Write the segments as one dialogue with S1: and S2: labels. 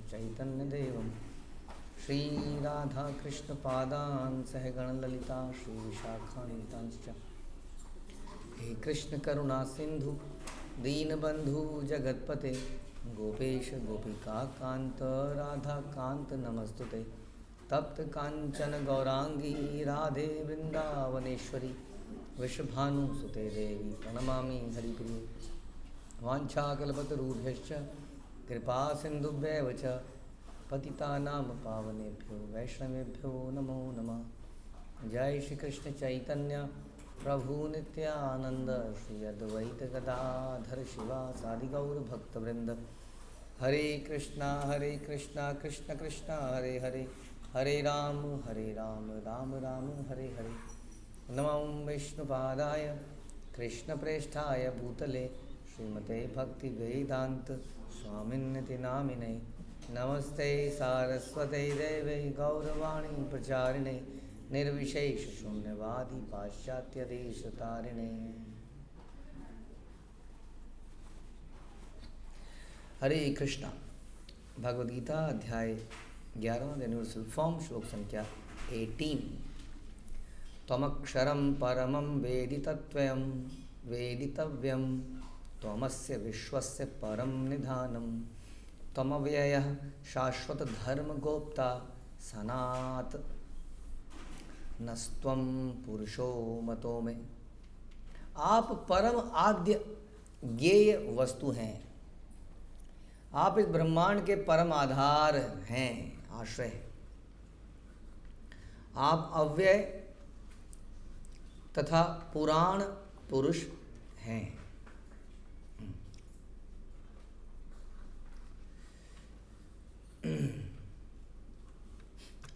S1: चैतन्यदेवं श्रीराधाकृष्णपादान् सहगणललिता श्रीविशाखान्वितांश्च। हे कृष्ण करुणा सिंधु दीनबंधु जगत्पते गोपेश गोपिकाकांत राधाकांत नमस्तुते। तप्त कांचन गौरांगी राधे वृंदावनेश्वरी विश्वभानुसुते देवी प्रणमामि हरिप्रिये। वाञ्छाकल्पतरुभ्यश्च कृपा सिन्धुभ्येव च पतितानां पावनेभ्यो वैष्णवेभ्यो नमो नमः। जय श्री कृष्ण चैतन्य प्रभु नित्यानंद श्री अद्वैत गदाधर शिवासादि गौर भक्तवृंद। हरे कृष्णा कृष्ण कृष्णा हरे हरे, हरे राम राम राम हरे हरे। नमो विष्णुपादाय कृष्णप्रेष्ठाय भूतले श्रीमते भक्ति वेदांत स्वामिन्निति नामिने। नमस्ते सारस्वते देवे गौरवाणी प्रचारिणे निर्विशेष शून्यवादी पाश्चात्य देश तारिणे। हरे कृष्णा। भगवद गीता अध्याय 11 यूनिवर्सल फॉर्म श्लोक संख्या 18। त्वमक्षरं परमं वेदितत्वयं वेदितव्यं त्वमस्य विश्वस्य परं निधानं त्वमव्ययः शाश्वत धर्म गोप्ता सनातनस्त्वं पुरुषो मतो में। आप परम आद्य ज्ञेय वस्तु हैं। आप इस ब्रह्मांड के परम आधार हैं, आश्रय। आप अव्यय तथा पुराण पुरुष हैं।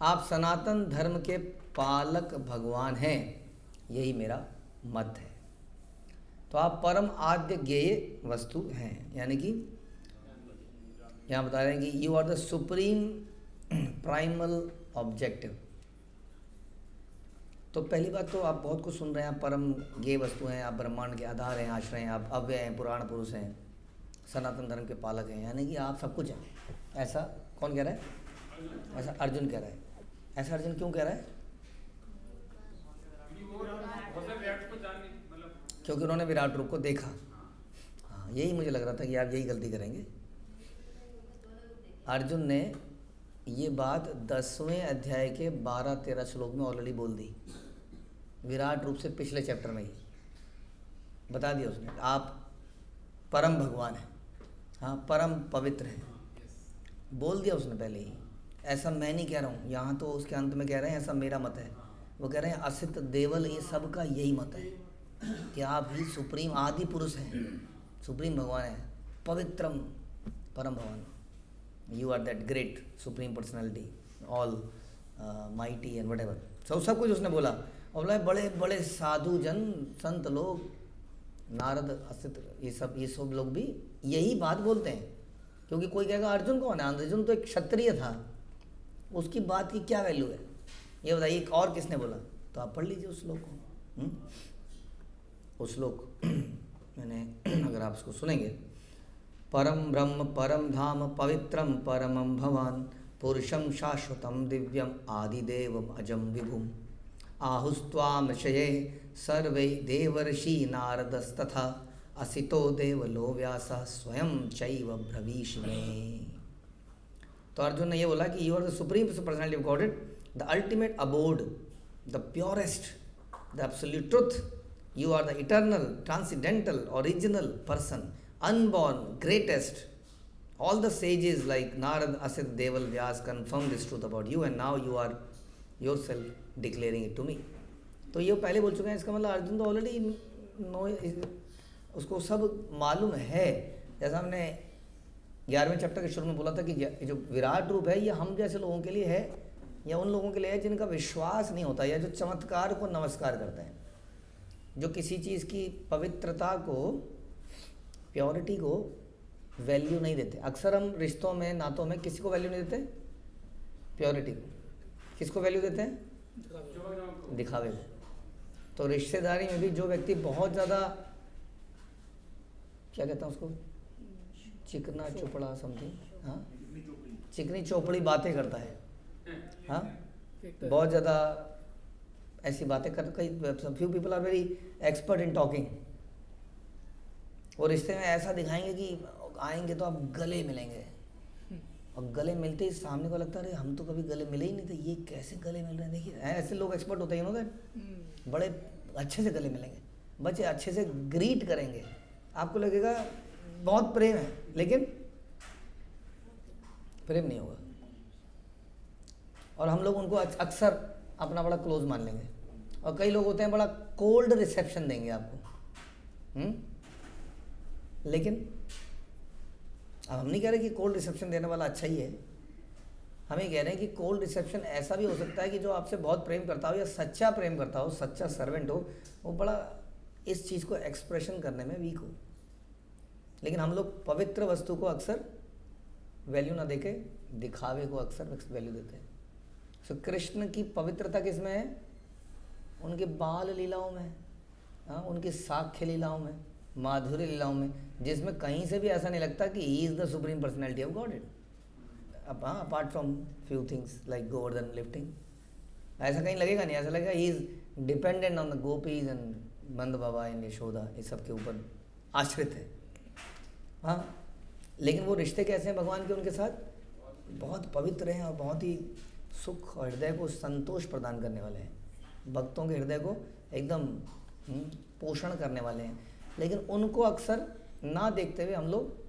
S1: आप सनातन धर्म के पालक भगवान हैं, यही मेरा मत है। तो आप परम आद्य ज्ञेय वस्तु हैं, यानी कि यहाँ बता रहे हैं कि you are the supreme primal objective. तो पहली बात तो आप बहुत कुछ सुन रहे हैं, आप परम ज्ञेय वस्तु हैं, आप ब्रह्मांड के आधार हैं, आश्रय हैं, आप अव्यय हैं, पुराण पुरुष हैं, सनातन धर्म के पालक हैं, यानी कि आप सब कुछ हैं। ऐसा कौन कह रहा है? ऐसा अर्जुन कह रहा है। ऐसा अर्जुन क्यों कह रहा है? क्योंकि उन्होंने विराट रूप को देखा। हाँ, यही मुझे लग रहा था कि आप यही गलती करेंगे। अर्जुन ने ये बात 10वें अध्याय के 12-13 श्लोक में ऑलरेडी बोल दी, विराट रूप से पिछले चैप्टर में ही बता दिया उसने। आप परम भगवान हैं, हाँ, परम पवित्र हैं, बोल दिया उसने पहले ही। ऐसा मैं नहीं कह रहा हूँ, यहाँ तो उसके अंत में कह रहे हैं ऐसा मेरा मत है। वो कह रहे हैं असित देवल, ये सब का यही मत है कि आप ही सुप्रीम आदि पुरुष हैं, सुप्रीम भगवान हैं, पवित्रम परम भगवान। You are that great supreme personality, almighty and whatever. सब कुछ उसने बोला। और बोला बड़े बड़े साधु जन संत लोग, नारद असित, ये सब लोग भी यही बात बोलते हैं। क्योंकि कोई कहेगा अर्जुन कौन है? अर्जुन तो एक क्षत्रिय था, उसकी बात की क्या वैल्यू है? ये बताइए और किसने बोला? तो आप पढ़ लीजिए उस श्लोक को। उस श्लोक मैंने अगर आप उसको सुनेंगे, परम ब्रह्म परम धाम पवित्रम परमं भवान पुरुषं शाश्वतं दिव्यम आदिदेवम अजम विभुम आहुस्त्वाम ऋषये सर्वे देवर्षि नारदस्तथा असितो देवलो व्यासः स्वयं चैव ब्रवीषि मे। तो अर्जुन ने ये बोला कि you are the supreme personality of Godhead, the ultimate abode, the purest, the absolute truth. You are the eternal transcendental original person, unborn, greatest. All the sages like Narad, Asit, Deval, Vyas confirmed this truth about you and now you are yourself declaring it to me. तो ये पहले बोल चुके हैं, इसका मतलब अर्जुन तो already उसको सब मालूम है। जैसा हमने 11वें चैप्टर के शुरू में बोला था कि जो विराट रूप है ये हम जैसे लोगों के लिए है या उन लोगों के लिए है जिनका विश्वास नहीं होता या जो चमत्कार को नमस्कार करते हैं, जो किसी चीज़ की पवित्रता को, प्योरिटी को वैल्यू नहीं देते। अक्सर हम रिश्तों में, नातों में किसी को वैल्यू नहीं देते? प्योरिटी को। किसको वैल्यू देते हैं? दिखावे को। तो रिश्तेदारी में भी जो व्यक्ति बहुत ज़्यादा, क्या कहते हैं उसको, चिकना चुपड़ा समथिंग, हाँ, चिकनी चौपड़ी बातें करता है, हाँ, बहुत ज़्यादा ऐसी बातें कर, कई few people are very expert in talking. वो रिश्ते में ऐसा दिखाएंगे कि आएंगे तो आप गले मिलेंगे, और गले मिलते ही सामने को लगता है अरे हम तो कभी गले मिले ही नहीं थे, ये कैसे गले मिल रहे हैं। देखिए ऐसे लोग एक्सपर्ट होते हैं, बड़े अच्छे से गले मिलेंगे, बच्चे अच्छे से ग्रीट करेंगे, आपको लगेगा बहुत प्रेम है, लेकिन प्रेम नहीं होगा। और हम लोग उनको अक्सर अपना बड़ा क्लोज मान लेंगे, और कई लोग होते हैं बड़ा कोल्ड रिसेप्शन देंगे आपको। लेकिन अब हम नहीं कह रहे कि कोल्ड रिसेप्शन देने वाला अच्छा ही है, हम ये कह रहे हैं कि कोल्ड रिसेप्शन ऐसा भी हो सकता है कि जो आपसे बहुत प्रेम करता हो या सच्चा प्रेम करता हो, सच्चा सर्वेंट हो, वो बड़ा इस चीज़ को एक्सप्रेशन करने में वीक हो। लेकिन हम लोग पवित्र वस्तु को अक्सर वैल्यू ना देके दिखावे को अक्सर वैल्यू देते हैं। सो कृष्ण की पवित्रता किस में है? उनके बाल लीलाओं में, हाँ, उनकी साख्य लीलाओं में, माधुर्य लीलाओं में, जिसमें कहीं से भी ऐसा नहीं लगता कि he is the supreme personality of God. Apart from few things like Govardhan lifting, ऐसा कहीं लगेगा नहीं। ऐसा लगेगा he is dependent on the gopis and Nand Baba and Yashoda, इस सब के ऊपर आश्रित है। हाँ, लेकिन वो रिश्ते कैसे हैं भगवान के उनके साथ? बहुत पवित्र हैं और बहुत ही सुख और हृदय को संतोष प्रदान करने वाले हैं, भक्तों के हृदय को एकदम पोषण करने वाले हैं। लेकिन उनको अक्सर ना देखते हुए हम लोग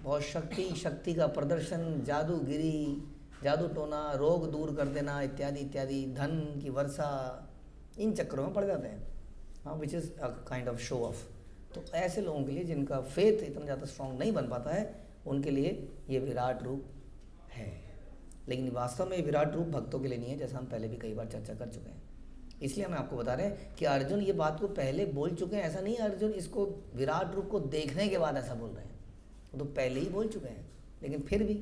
S1: बहुत शक्ति का प्रदर्शन, जादूगिरी, जादू टोना, रोग दूर कर देना इत्यादि इत्यादि, धन की वर्षा, इन चक्करों में पड़ जाते हैं। हाँ, which is a kind of show off. तो ऐसे लोगों के लिए जिनका फेथ इतना ज़्यादा स्ट्रॉन्ग नहीं बन पाता है, उनके लिए ये विराट रूप है। लेकिन वास्तव में ये विराट रूप भक्तों के लिए नहीं है, जैसा हम पहले भी कई बार चर्चा कर चुके हैं। इसलिए हम आपको बता रहे हैं कि अर्जुन ये बात को पहले बोल चुके हैं। ऐसा नहीं है अर्जुन इसको विराट रूप को देखने के बाद ऐसा बोल रहे हैं, वो तो पहले ही बोल चुके हैं, लेकिन फिर भी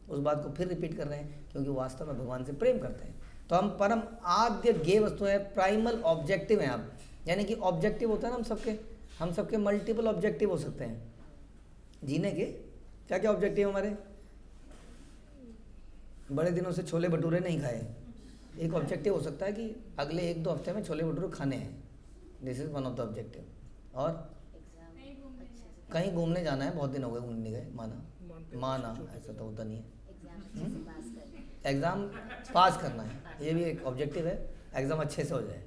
S1: उस बात को फिर रिपीट कर रहे हैं क्योंकि वास्तव में भगवान से प्रेम करते हैं। तो हम परम आद्य गेय वस्तु है, प्राइमल ऑब्जेक्टिव हैं आप। यानी कि ऑब्जेक्टिव होता है ना, हम सबके मल्टीपल ऑब्जेक्टिव हो सकते हैं जीने के। क्या क्या ऑब्जेक्टिव हमारे? बड़े दिनों से छोले भटूरे नहीं खाए, एक ऑब्जेक्टिव हो सकता है कि अगले 1-2 हफ्ते में छोले भटूरे खाने हैं, this is one of the objective. और कहीं घूमने जाना है, बहुत दिन हो गए घूमने नहीं गए, माना ऐसा तो होता नहीं है। एग्ज़ाम पास करना है, ये भी एक ऑब्जेक्टिव है, एग्ज़ाम अच्छे से हो जाए।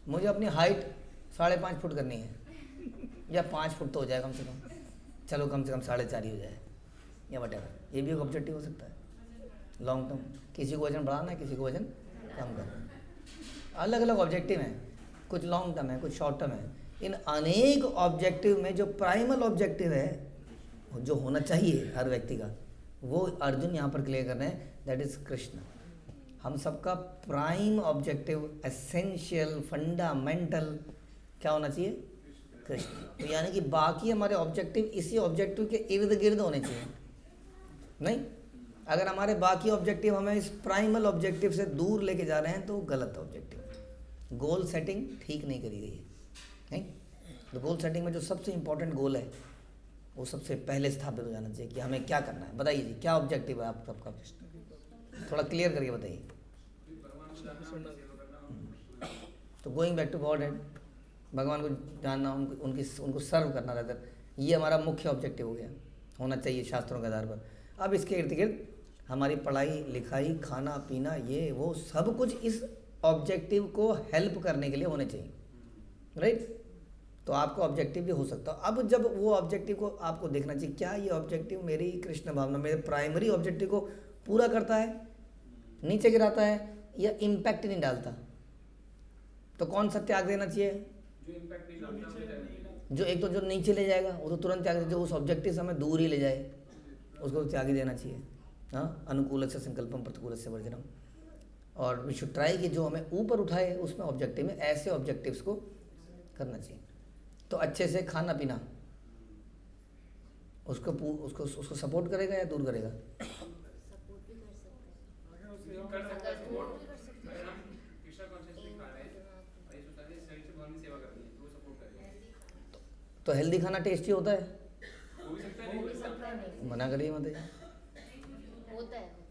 S1: मुझे अपनी हाइट 5.5 फुट करनी है, या 5 फुट तो हो जाए कम से कम, चलो कम से कम 4.5 ही हो जाए, या वटेवर। ये भी एक ऑब्जेक्टिव हो सकता है लॉन्ग टर्म। किसी को वजन बढ़ाना है, किसी को वजन कम करना है, अलग अलग ऑब्जेक्टिव हैं, कुछ लॉन्ग टर्म है, कुछ शॉर्ट टर्म है। इन अनेक ऑब्जेक्टिव में जो प्राइमल ऑब्जेक्टिव है, जो होना चाहिए हर व्यक्ति का, वो अर्जुन यहाँ पर क्लियर कर रहे हैं, दैट इज़ कृष्ण। हम सबका प्राइम ऑब्जेक्टिव, एसेंशियल, फंडामेंटल क्या होना चाहिए? कृष्ण। तो यानी कि बाकी हमारे ऑब्जेक्टिव इसी ऑब्जेक्टिव के इर्द गिर्द होने चाहिए। नहीं, अगर हमारे बाकी ऑब्जेक्टिव हमें इस प्राइमल ऑब्जेक्टिव से दूर लेके जा रहे हैं तो गलत ऑब्जेक्टिव। गोल सेटिंग ठीक नहीं करी गई है, नहीं? तो गोल सेटिंग में जो सबसे इम्पोर्टेंट गोल है वो सबसे पहले स्थापित हो जाना चाहिए कि हमें क्या करना है। बताइए जी, क्या ऑब्जेक्टिव है आप सबका? थोड़ा क्लियर करके बताइए। तो going back to Godhead, भगवान को जानना, उनको सर्व करना रहता है, ये हमारा मुख्य ऑब्जेक्टिव हो गया, होना चाहिए शास्त्रों के आधार पर। अब इसके इर्द गिर्द हमारी पढ़ाई लिखाई, खाना पीना, ये वो सब कुछ इस ऑब्जेक्टिव को हेल्प करने के लिए होने चाहिए, राइट? तो आपका ऑब्जेक्टिव भी हो सकता है। अब जब वो ऑब्जेक्टिव को आपको देखना चाहिए, क्या ये ऑब्जेक्टिव मेरी कृष्ण भावना, मेरे प्राइमरी ऑब्जेक्टिव को पूरा करता है, नीचे गिराता है, या इम्पैक्ट नहीं डालता? तो कौन सा त्याग देना चाहिए? जो एक तो जो नीचे ले जाएगा वो तो तुरंत त्याग, जो उस ऑब्जेक्टिव से हमें दूर ही ले जाए उसको तो त्याग ही देना चाहिए। हाँ, अनुकूल से संकल्पम प्रतिकूल से वर्जनम। और वी शुड ट्राई कि जो हमें ऊपर उठाए उसमें ऑब्जेक्टिव में ऐसे ऑब्जेक्टिव्स को करना चाहिए। तो अच्छे से खाना पीना उसको सपोर्ट करेगा या दूर करेगा? तो हेल्दी खाना टेस्टी होता है, मना करिए मत।
S2: होता है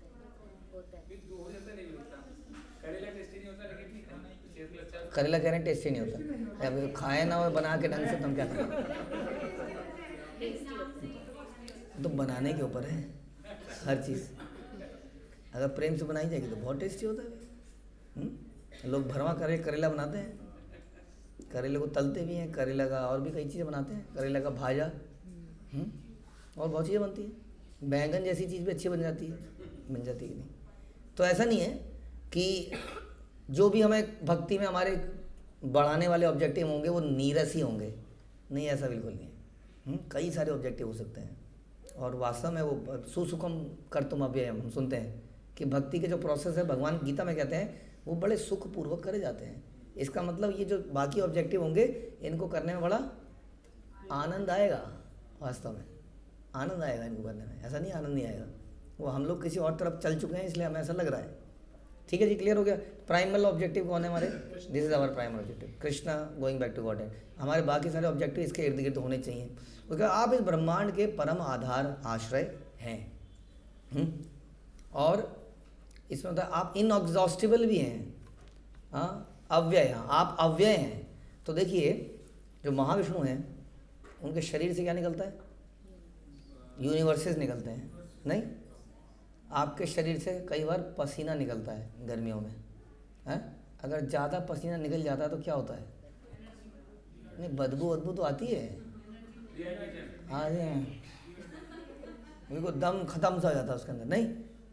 S1: करेला कह रहे हैं टेस्टी नहीं होता। अभी तो खाए ना हो बना के ढंग से तुम क्या करें।
S2: टेस्टी होता है।
S1: तो बनाने के ऊपर है हर चीज़। अगर प्रेम से बनाई जाएगी तो बहुत टेस्टी होता है। लोग भरवा करेला बनाते हैं, करेले को तलते भी हैं, करेला का और भी कई चीज़ें बनाते हैं, करेला का भाजा और बहुत चीज़ें बनती हैं। बैंगन जैसी चीज़ भी अच्छी बन जाती है कि नहीं। तो ऐसा नहीं है कि जो भी हमें भक्ति में हमारे बढ़ाने वाले ऑब्जेक्टिव होंगे वो नीरस ही होंगे, नहीं, ऐसा बिल्कुल नहीं है। कई सारे ऑब्जेक्टिव हो सकते हैं और वास्तव में वो सुसुखम कर्तुम अव्ययम हम सुनते हैं कि भक्ति के जो प्रोसेस है भगवान गीता में कहते हैं वो बड़े सुखपूर्वक करे जाते हैं। इसका मतलब ये जो बाकी ऑब्जेक्टिव होंगे इनको करने में बड़ा आनंद आएगा, वास्तव में आनंद आएगा इनको करने में, ऐसा नहीं आनंद नहीं आएगा। वो हम लोग किसी और तरफ चल चुके हैं इसलिए हमें ऐसा लग रहा है। ठीक है जी, क्लियर हो गया। प्राइमल ऑब्जेक्टिव कौन है हमारे? This is our primal objective, Krishna going back to God है। हमारे बाकी सारे ऑब्जेक्टिव इसके इर्द गिर्द होने चाहिए क्योंकि आप इस ब्रह्मांड के परम आधार आश्रय हैं। और इसमें होता है आप इनएग्जॉस्टिबल भी हैं, हाँ, अव्यय हैं, आप अव्यय हैं। तो देखिए जो महाविष्णु हैं उनके शरीर से क्या निकलता है? यूनिवर्सेस निकलते हैं, नहीं? आपके शरीर से कई बार पसीना निकलता है गर्मियों में, है? अगर ज़्यादा पसीना निकल जाता है तो क्या होता है? नहीं, बदबू तो आती है, हाँ जी, बिल्कुल दम खत्म सा हो जाता है उसके अंदर, नहीं?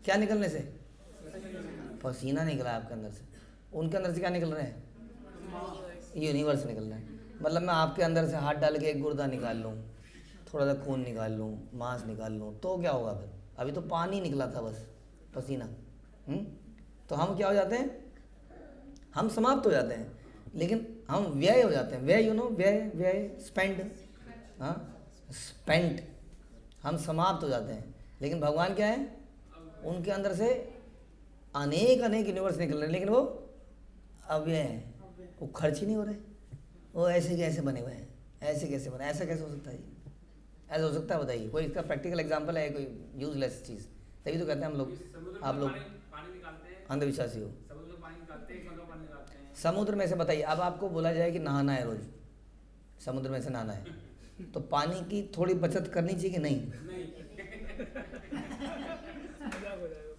S1: क्या निकलने से? पसीना निकला है आपके अंदर से। उनके अंदर से क्या निकल रहे हैं? यूनिवर्स निकल रहे हैं। मतलब मैं आपके अंदर से हाथ डाल के एक गुर्दा निकाल लूँ, थोड़ा सा खून निकाल लूँ, मांस निकाल लूँ, तो क्या होगा फिर? अभी तो पानी निकला था बस, पसीना। तो हम क्या हो जाते हैं? हम समाप्त हो जाते हैं, लेकिन हम व्यय हो जाते हैं। व्यय, यू नो, व्यय स्पेंड, हाँ, स्पेंट, हम समाप्त हो जाते हैं। लेकिन भगवान क्या है? उनके अंदर से अनेक यूनिवर्स निकल रहे हैं, लेकिन वो अव्यय हैं, वो खर्च ही नहीं हो रहे। वो ऐसे कैसे बने हुए हैं? ऐसे कैसे बने? ऐसा कैसे हो सकता है? ऐसा हो सकता है? बताइए कोई इसका प्रैक्टिकल एग्जांपल है, कोई यूजलेस चीज़। तभी तो कहते हैं हम लोग, आप लोग अंधविश्वासी हो। समुद्र में से बताइए, अब आपको बोला जाए कि नहाना है, रोज समुद्र में से नहाना है, तो पानी की थोड़ी बचत करनी चाहिए कि नहीं?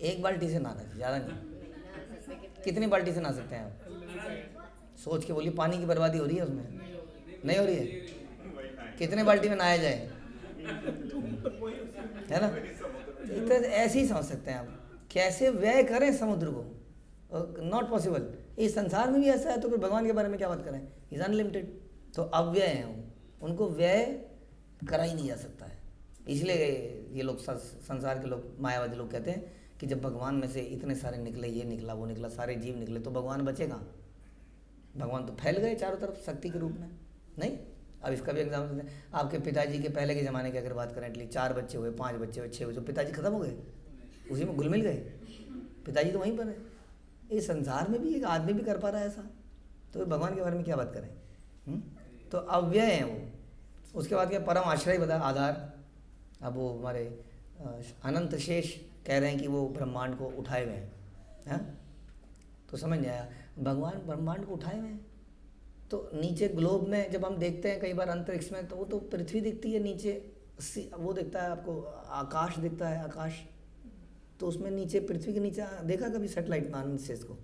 S1: एक बाल्टी से नहाना चाहिए, ज़्यादा नहीं। कितनी बाल्टी से नहा सकते हैं आप? सोच के बोलिए, पानी की बर्बादी हो रही है उसमें? नहीं हो रही है? कितने बाल्टी में नहाया जाए, है ना? तो ऐसे ही समझ सकते हैं आप, कैसे व्यय करें समुद्र को, नॉट पॉसिबल। इस संसार में भी ऐसा है तो फिर भगवान के बारे में क्या बात करें? Is unlimited. तो अव्यय हैं वो, उनको व्यय करा ही नहीं जा सकता है। इसलिए ये लोग संसार के लोग, मायावादी लोग कहते हैं कि जब भगवान में से इतने सारे निकले, ये निकला वो निकला, सारे जीव निकले, तो भगवान बचेगा? भगवान तो फैल गए चारों तरफ शक्ति के रूप में, नहीं? अब इसका भी एग्जाम्पल देते हैं। आपके पिताजी के पहले के ज़माने की अगर बात करें, एटलीस्ट 4 बच्चे हुए, 5 बच्चे हुए, 6 हुए, तो पिताजी खत्म हो गए, उसी में घुल मिल गए, पिताजी तो वहीं पर है। इस संसार में भी एक आदमी भी कर पा रहा है ऐसा, तो भगवान के बारे में क्या बात करें? तो अव्यय हैं वो। उसके बाद क्या? परम आश्रय बता, आधार। अब वो हमारे अनंत शेष कह रहे हैं कि वो ब्रह्मांड को उठाए हुए हैं, तो समझ नहीं आया, भगवान ब्रह्मांड को उठाए हुए हैं। तो नीचे ग्लोब में जब हम देखते हैं कई बार अंतरिक्ष में, तो वो तो पृथ्वी दिखती है, नीचे वो दिखता है आपको, आकाश दिखता है, आकाश, तो उसमें नीचे पृथ्वी के नीचे देखा कभी सैटेलाइट में आनंद शेष को?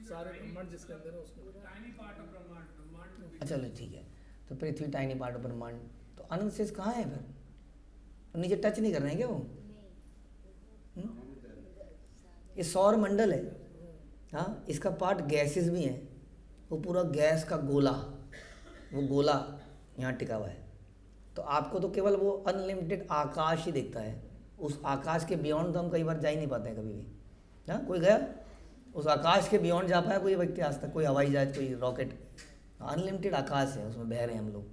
S3: सारे ब्रह्मांड जिसके अंदर है उसमें टाइनी पार्ट ऑफ ब्रह्मांड।
S1: अच्छा, चलो ठीक है, तो पृथ्वी टाइनी पार्ट ऑफ ब्रह्मांड, तो आनंद शेष कहाँ है फिर? नीचे टच नहीं कर रहे हैं क्या वो? ये सौर मंडल है, हाँ, इसका पार्ट गैसेस भी हैं, वो पूरा गैस का गोला, वो गोला यहाँ टिका हुआ है। तो आपको तो केवल वो अनलिमिटेड आकाश ही दिखता है, उस आकाश के बियॉन्ड तो हम कई बार जा ही नहीं पाते हैं कभी भी। हाँ, कोई गया उस आकाश के बियॉन्ड जा पाया कोई व्यक्ति आज तक? कोई हवाई जहाज, कोई रॉकेट? अनलिमिटेड आकाश है, उसमें बह रहे हैं हम लोग।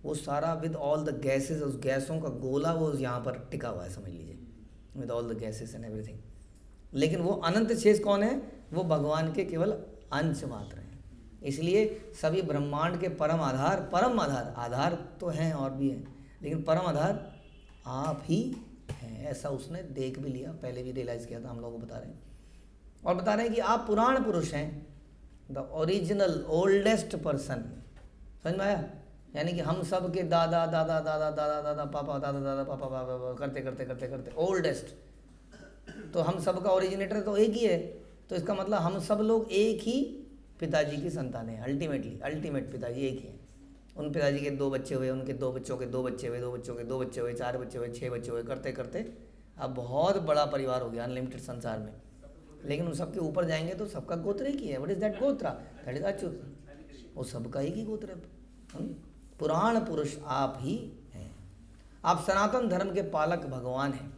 S1: वो सारा विद ऑल द गैसेस, उस गैसों का गोला वो यहाँ पर टिका हुआ है, समझ लीजिए, with all the gases and everything. लेकिन वो अनंत शेष कौन है? वो भगवान के केवल अंश मात्र हैं। इसलिए सभी ब्रह्मांड के परम आधार, आधार तो हैं और भी हैं, लेकिन परम आधार आप ही हैं। ऐसा उसने देख भी लिया, पहले भी रियलाइज़ किया था, हम लोगों को बता रहे हैं। और बता रहे हैं कि आप पुराण पुरुष हैं, द ओरिजिनल ओल्डेस्ट पर्सन। समझ में आया? यानी कि हम सब के दादा दादा दादा दादा दादा पापा दादा दादा पापा पापा करते करते करते करते ओल्डेस्ट, तो हम सब का ओरिजिनेटर तो एक ही है। तो इसका मतलब हम सब लोग एक ही पिताजी की संतान हैं। अल्टीमेटली अल्टीमेट पिताजी एक ही है। उन पिताजी के 2 बच्चे हुए, उनके 2 बच्चों के 2 बच्चे हुए, 2 बच्चों के 2 बच्चे हुए, 4 बच्चे हुए, 6 बच्चे हुए, करते करते अब बहुत बड़ा परिवार हो गया अनलिमिटेड संसार में। लेकिन उन सबके ऊपर जाएंगे तो सबका गोत्र एक ही है। व्हाट इज दैट गोत्रा? That is Achyut. वो सबका एक ही गोत्र है। पुराण पुरुष आप ही हैं। आप सनातन धर्म के पालक भगवान हैं।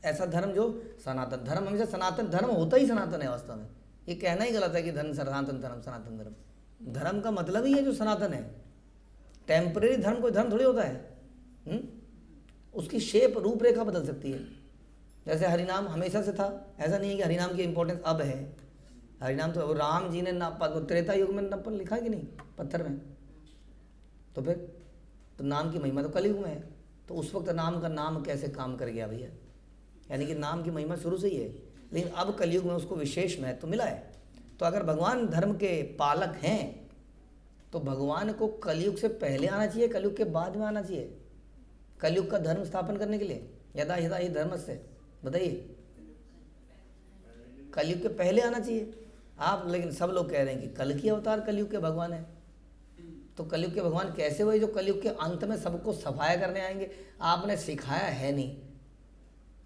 S1: ऐसा धर्म जो सनातन धर्म, हमेशा सनातन धर्म होता ही सनातन है वास्तव में। ये कहना ही गलत है कि धर्म सनातन धर्म सनातन धर्म। धर्म का मतलब ही है जो सनातन है। टेम्परेरी धर्म कोई धर्म थोड़ी होता है। उसकी शेप रूपरेखा बदल सकती है। जैसे हरिनाम हमेशा से था, ऐसा नहीं है कि हरिनाम की इंपॉर्टेंस अब है। हरिनाम तो राम जी ने त्रेता युग में पर लिखा है कि नहीं, पत्थर में। तो फिर तो नाम की महिमा तो कलयुग में है। तो उस वक्त नाम का नाम कैसे काम कर गया भैया? यानी कि नाम की महिमा शुरू से ही है, लेकिन अब कलयुग में उसको विशेष महत्व मिला है। तो अगर भगवान धर्म के पालक हैं तो भगवान को कलयुग से पहले आना चाहिए, कलयुग के बाद में आना चाहिए, कलयुग का धर्म स्थापन करने के लिए। यदा यदा ही धर्म से, बताइए, कलयुग के पहले आना चाहिए आप। लेकिन सब लोग कह रहे हैं कि कल की अवतार कलयुग के भगवान है। तो कलयुग के भगवान कैसे हुए जो कलयुग के अंत में सबको सफाया करने आएंगे? आपने सिखाया है नहीं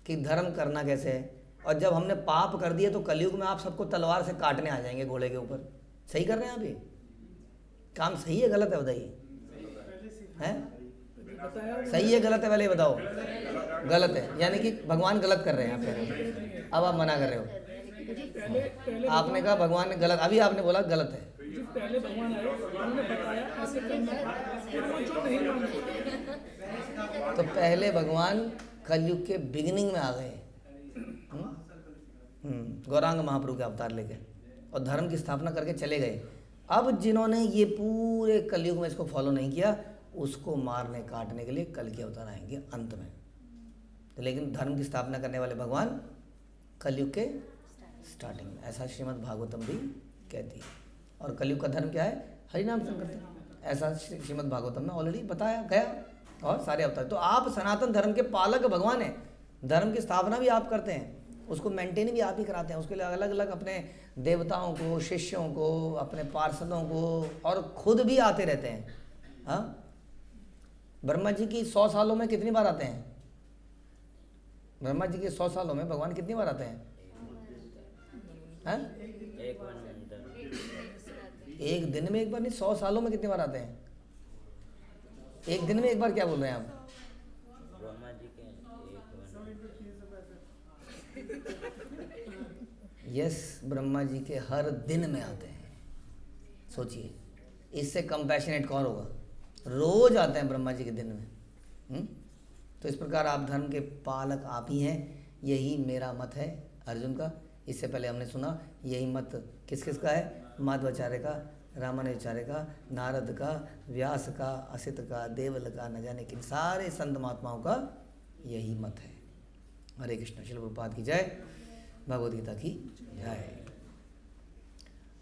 S1: कि धर्म करना कैसे है। और जब हमने पाप कर दिए तो कलयुग में आप सबको तलवार से काटने आ जाएंगे घोड़े के ऊपर। सही कर रहे हैं आप? ये काम सही है गलत है? बताइए, हैं? सही है गलत है? पहले बताओ। गलत है, यानी कि भगवान गलत कर रहे हैं। आप कह रहे हो, अब आप मना कर रहे हो। आपने कहा भगवान ने गलत, अभी आपने बोला गलत है।
S3: पहले भगवान आए, उन्होंने बताया ऐसे करना है, फिर वो जो नहीं मानते।
S1: तो पहले भगवान कलयुग के बिगिनिंग में आ गए, गौरांग महाप्रभु के अवतार लेके, और धर्म की स्थापना करके चले गए। अब जिन्होंने ये पूरे कलयुग में इसको फॉलो नहीं किया, उसको मारने काटने के लिए कल के अवतार आएंगे अंत में। तो लेकिन धर्म की स्थापना करने वाले भगवान कलयुग के स्टार्टिंग में, ऐसा श्रीमद् भागवतम भी कहती है। और कलयुग का धर्म क्या है? हरिनाम संकीर्तन। ऐसा श्रीमद् भागवतम में ऑलरेडी बताया गया। और सारे अवतार, तो आप सनातन धर्म के पालक भगवान हैं। धर्म की स्थापना भी आप करते हैं, उसको मेंटेन भी आप ही कराते हैं। उसके लिए अलग अलग अपने देवताओं को, शिष्यों को, अपने पार्षदों को, और खुद भी आते रहते हैं। हाँ, ब्रह्मा जी की 100 सालों में कितनी बार आते हैं? ब्रह्मा जी के 100 सालों में भगवान कितनी बार आते हैं? एक दिन में एक बार नहीं, 100 सालों में कितनी बार आते हैं? एक दिन में एक बार क्या बोल रहे हैं आप?
S2: ब्रह्मा जी के
S1: यस, ब्रह्मा जी के हर दिन में आते हैं। सोचिए, इससे कंपैशनेट कौन होगा? रोज आते हैं ब्रह्मा जी के दिन में। तो इस प्रकार आप धर्म के पालक आप ही हैं। यही मेरा मत है अर्जुन का। इससे पहले हमने सुना यही मत किस किस का है? माध्वाचार्य का, रामानुजाचार्य का, नारद का, व्यास का, असित का, देवल का, न जाने किन सारे संत महात्माओं का यही मत है। हरे कृष्ण। श्रील प्रभुपाद की जय। भगवद गीता की जय।